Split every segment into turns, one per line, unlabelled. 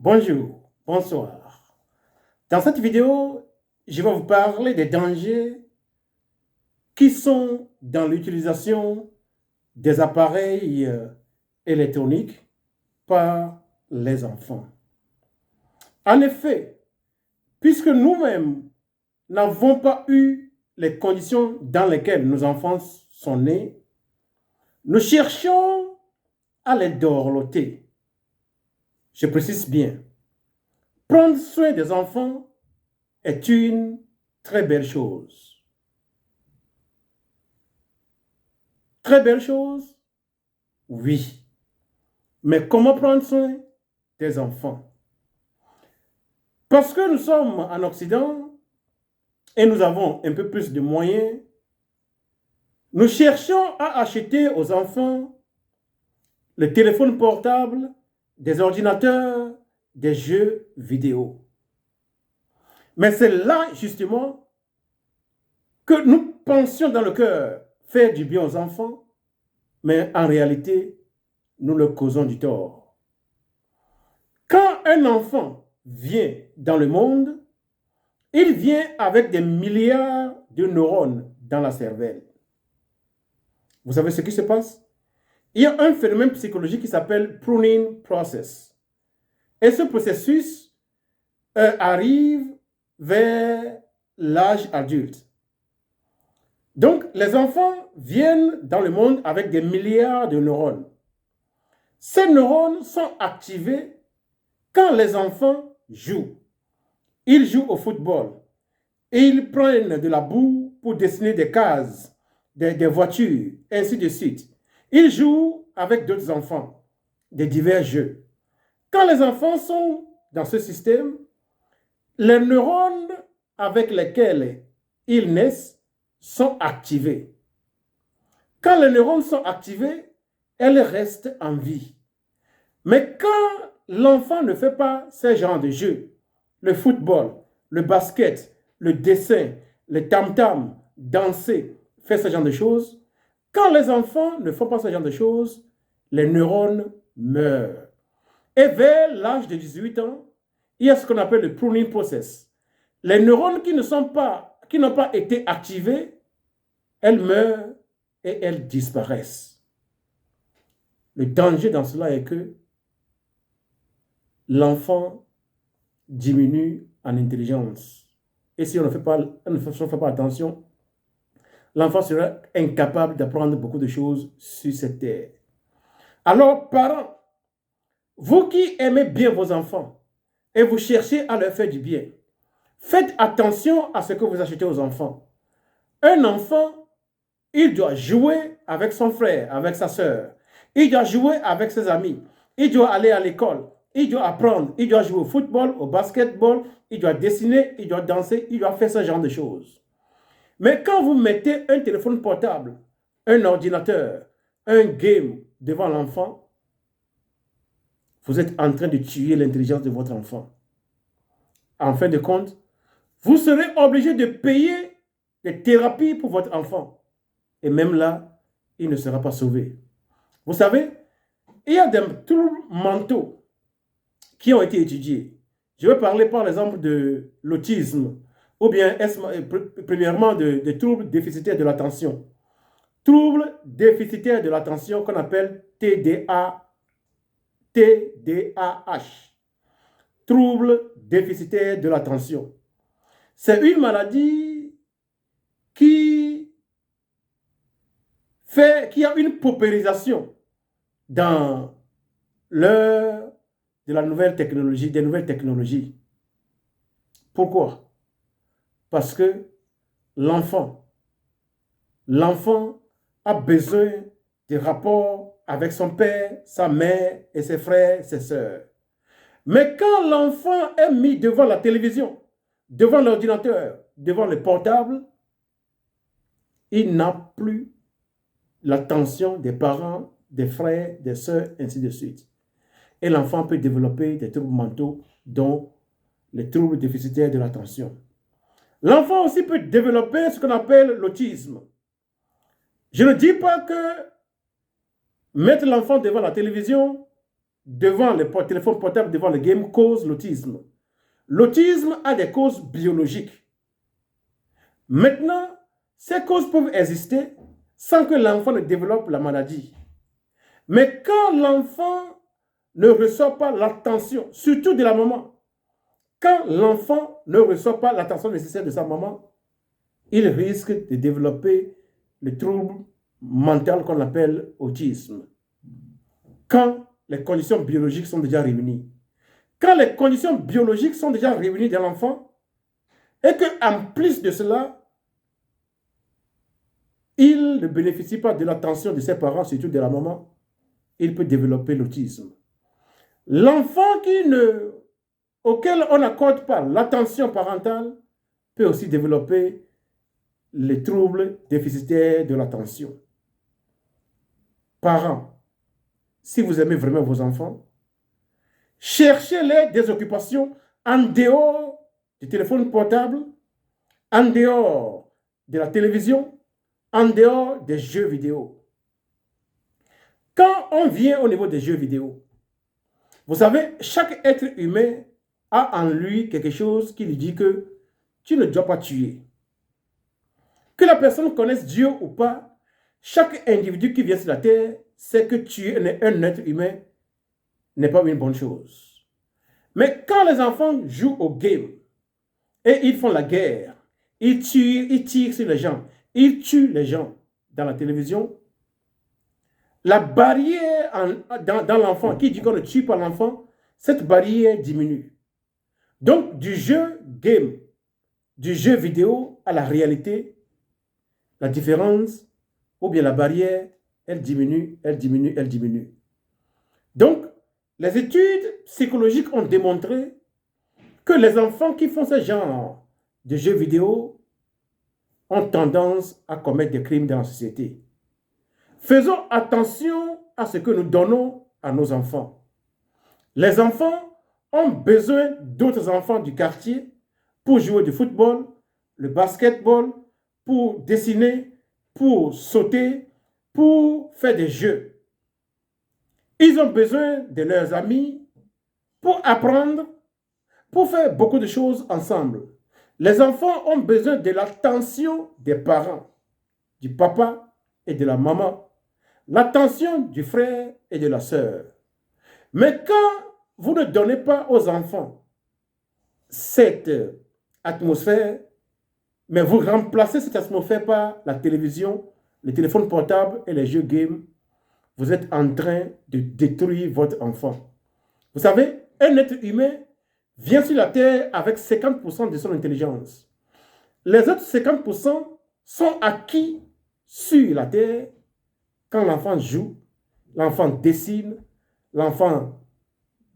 Bonjour, bonsoir. Dans cette vidéo, je vais vous parler des dangers qui sont dans l'utilisation des appareils électroniques par les enfants. En effet, puisque nous-mêmes n'avons pas eu les conditions dans lesquelles nos enfants sont nés, nous cherchons à les dorloter. Je précise bien, prendre soin des enfants est une très belle chose. Très belle chose? Oui. Mais comment prendre soin des enfants? Parce que nous sommes en Occident et nous avons un peu plus de moyens, nous cherchons à acheter aux enfants les téléphones portables, des ordinateurs, des jeux vidéo. Mais c'est là, justement, que nous pensions dans le cœur faire du bien aux enfants, mais en réalité, nous leur causons du tort. Quand un enfant vient dans le monde, il vient avec des milliards de neurones dans la cervelle. Vous savez ce qui se passe? Il y a un phénomène psychologique qui s'appelle pruning process. Et ce processus arrive vers l'âge adulte. Donc, les enfants viennent dans le monde avec des milliards de neurones. Ces neurones sont activés quand les enfants jouent. Ils jouent au football et ils prennent de la boue pour dessiner des cases, des voitures, ainsi de suite. Ils jouent avec d'autres enfants, des divers jeux. Quand les enfants sont dans ce système, les neurones avec lesquels ils naissent sont activés. Quand les neurones sont activés, elles restent en vie. Mais quand l'enfant ne fait pas ce genre de jeux, le football, le basket, le dessin, le tam-tam, danser, faire ce genre de choses, quand les enfants ne font pas ce genre de choses, les neurones meurent. Et vers l'âge de 18 ans, il y a ce qu'on appelle le pruning process. Les neurones qui n'ont pas été activés, elles meurent et elles disparaissent. Le danger dans cela est que l'enfant diminue en intelligence. Et si on ne fait pas attention, l'enfant sera incapable d'apprendre beaucoup de choses sur cette terre. Alors, parents, vous qui aimez bien vos enfants et vous cherchez à leur faire du bien, faites attention à ce que vous achetez aux enfants. Un enfant, il doit jouer avec son frère, avec sa sœur. Il doit jouer avec ses amis. Il doit aller à l'école. Il doit apprendre. Il doit jouer au football, au basketball. Il doit dessiner. Il doit danser. Il doit faire ce genre de choses. Mais quand vous mettez un téléphone portable, un ordinateur, un game devant l'enfant, vous êtes en train de tuer l'intelligence de votre enfant. En fin de compte, vous serez obligé de payer des thérapies pour votre enfant. Et même là, il ne sera pas sauvé. Vous savez, il y a des troubles mentaux qui ont été étudiés. Je vais parler par exemple de l'autisme ou bien premièrement de troubles déficitaires de l'attention. Troubles déficitaires de l'attention qu'on appelle TDAH. Troubles déficitaires de l'attention. C'est une maladie qui a une paupérisation dans l'heure de la nouvelle technologie, des nouvelles technologies. Pourquoi? Parce que l'enfant a besoin de rapports avec son père, sa mère et ses frères, ses sœurs. Mais quand l'enfant est mis devant la télévision, devant l'ordinateur, devant le portable, il n'a plus l'attention des parents, des frères, des sœurs, ainsi de suite. Et l'enfant peut développer des troubles mentaux, dont les troubles déficitaires de l'attention. L'enfant aussi peut développer ce qu'on appelle l'autisme. Je ne dis pas que mettre l'enfant devant la télévision devant le téléphone portable, devant le game, cause l'autisme. L'autisme a des causes biologiques. Maintenant, ces causes peuvent exister sans que l'enfant ne développe la maladie. Mais quand l'enfant ne reçoit pas l'attention, surtout de la maman, quand l'enfant ne reçoit pas l'attention nécessaire de sa maman, il risque de développer le trouble mental qu'on appelle autisme. Quand les conditions biologiques sont déjà réunies. Quand les conditions biologiques sont déjà réunies dans l'enfant, et qu'en plus de cela, il ne bénéficie pas de l'attention de ses parents, surtout de la maman, il peut développer l'autisme. L'enfant auquel on n'accorde pas l'attention parentale peut aussi développer les troubles déficitaires de l'attention. Parents, si vous aimez vraiment vos enfants, cherchez-les des occupations en dehors du téléphone portable, en dehors de la télévision, en dehors des jeux vidéo. Quand on vient au niveau des jeux vidéo, vous savez, chaque être humain a en lui quelque chose qui lui dit que tu ne dois pas tuer. Que la personne connaisse Dieu ou pas, chaque individu qui vient sur la terre sait que tuer un être humain n'est pas une bonne chose. Mais quand les enfants jouent au game et ils font la guerre, ils tirent sur les gens, ils tuent les gens dans la télévision, la barrière dans l'enfant, qui dit qu'on ne tue pas l'enfant, cette barrière diminue. Donc, du jeu game, du jeu vidéo à la réalité, la différence, ou bien la barrière, elle diminue, elle diminue, elle diminue. Donc, les études psychologiques ont démontré que les enfants qui font ce genre de jeux vidéo ont tendance à commettre des crimes dans la société. Faisons attention à ce que nous donnons à nos enfants. Les enfants ont besoin d'autres enfants du quartier pour jouer du football, le basketball, pour dessiner, pour sauter, pour faire des jeux. Ils ont besoin de leurs amis pour apprendre, pour faire beaucoup de choses ensemble. Les enfants ont besoin de l'attention des parents, du papa et de la maman, l'attention du frère et de la sœur. Mais quand vous ne donnez pas aux enfants cette atmosphère, mais vous remplacez cette atmosphère par la télévision, le téléphone portable et les jeux game, vous êtes en train de détruire votre enfant. Vous savez, un être humain vient sur la Terre avec 50% de son intelligence. Les autres 50% sont acquis sur la Terre quand l'enfant joue, l'enfant dessine, l'enfant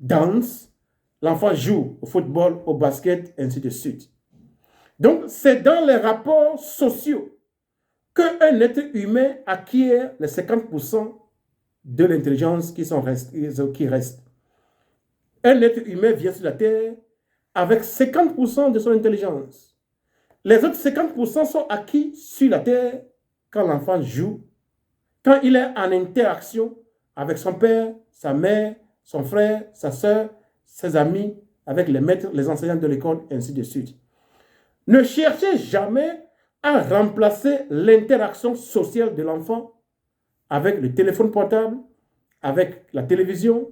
danse, l'enfant joue au football, au basket, ainsi de suite. Donc, c'est dans les rapports sociaux qu'un être humain acquiert les 50% de l'intelligence qui reste. Un être humain vient sur la Terre avec 50% de son intelligence. Les autres 50% sont acquis sur la Terre quand l'enfant joue, quand il est en interaction avec son père, sa mère, son frère, sa soeur, ses amis, avec les maîtres, les enseignants de l'école, ainsi de suite. Ne cherchez jamais à remplacer l'interaction sociale de l'enfant avec le téléphone portable, avec la télévision,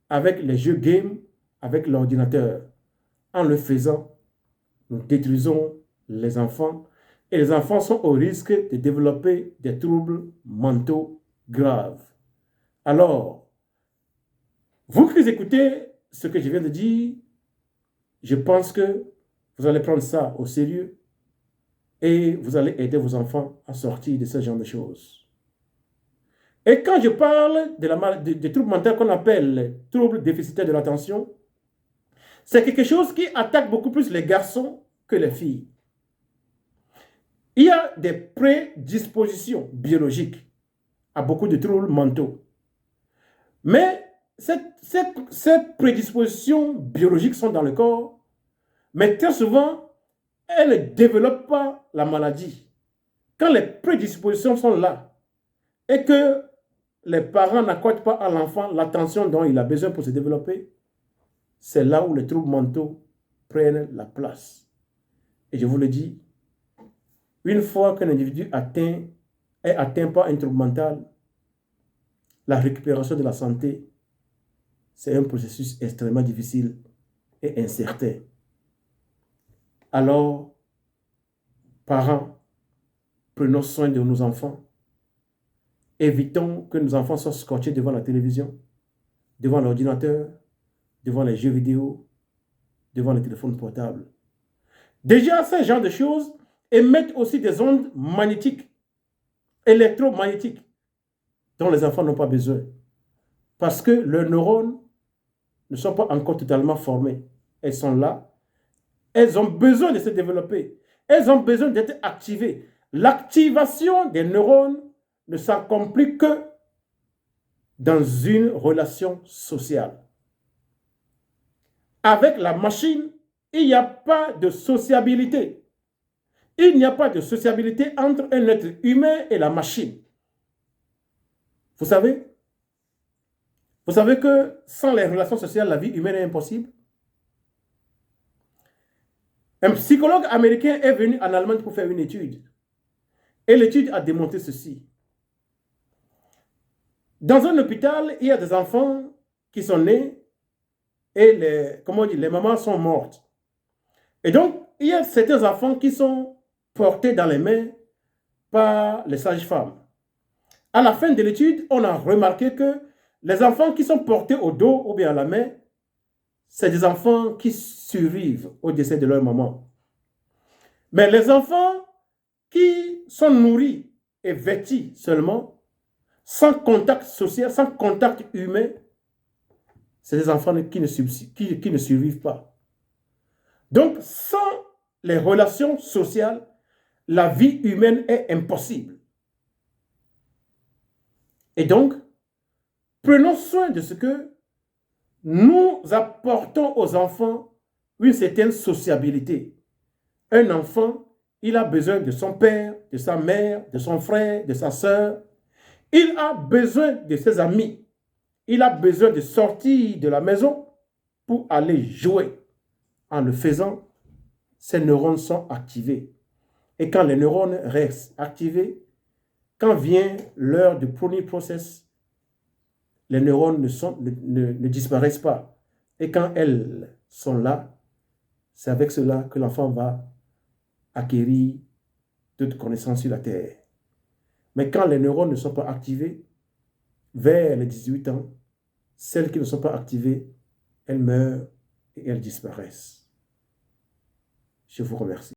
avec les jeux game, avec l'ordinateur. En le faisant, nous détruisons les enfants et les enfants sont au risque de développer des troubles mentaux graves. Alors, vous qui écoutez ce que je viens de dire, je pense que vous allez prendre ça au sérieux et vous allez aider vos enfants à sortir de ce genre de choses. Et quand je parle des troubles mentaux qu'on appelle troubles déficitaires de l'attention, c'est quelque chose qui attaque beaucoup plus les garçons que les filles. Il y a des prédispositions biologiques à beaucoup de troubles mentaux. Mais ces prédispositions biologiques sont dans le corps, mais très souvent, elles ne développent pas la maladie. Quand les prédispositions sont là et que les parents n'accordent pas à l'enfant l'attention dont il a besoin pour se développer, c'est là où les troubles mentaux prennent la place. Et je vous le dis, une fois qu'un individu est atteint par un trouble mental, la récupération de la santé, c'est un processus extrêmement difficile et incertain. Alors, parents, prenons soin de nos enfants. Évitons que nos enfants soient scotchés devant la télévision, devant l'ordinateur, devant les jeux vidéo, devant les téléphones portables. Déjà, ces genres de choses émettent aussi des ondes magnétiques, électromagnétiques, dont les enfants n'ont pas besoin. Parce que leurs neurones ne sont pas encore totalement formés. Elles sont là. Elles ont besoin de se développer. Elles ont besoin d'être activées. L'activation des neurones ne s'accomplit que dans une relation sociale. Avec la machine, il n'y a pas de sociabilité. Il n'y a pas de sociabilité entre un être humain et la machine. Vous savez que sans les relations sociales, la vie humaine est impossible. Un psychologue américain est venu en Allemagne pour faire une étude. Et l'étude a démontré ceci. Dans un hôpital, il y a des enfants qui sont nés et les mamans sont mortes. Et donc, il y a certains enfants qui sont portés dans les mains par les sages-femmes. À la fin de l'étude, on a remarqué que les enfants qui sont portés au dos ou bien à la main, c'est des enfants qui survivent au décès de leur maman. Mais les enfants qui sont nourris et vêtis seulement, sans contact social, sans contact humain, c'est des enfants qui ne survivent pas. Donc, sans les relations sociales, la vie humaine est impossible. Et donc, prenons soin de ce que nous apportons aux enfants une certaine sociabilité. Un enfant, il a besoin de son père, de sa mère, de son frère, de sa sœur. Il a besoin de ses amis. Il a besoin de sortir de la maison pour aller jouer. En le faisant, ses neurones sont activés. Et quand les neurones restent activés, quand vient l'heure du pruning process, les neurones ne disparaissent pas. Et quand elles sont là, c'est avec cela que l'enfant va acquérir toute connaissance sur la Terre. Mais quand les neurones ne sont pas activés, vers les 18 ans, celles qui ne sont pas activées, elles meurent et elles disparaissent. Je vous remercie.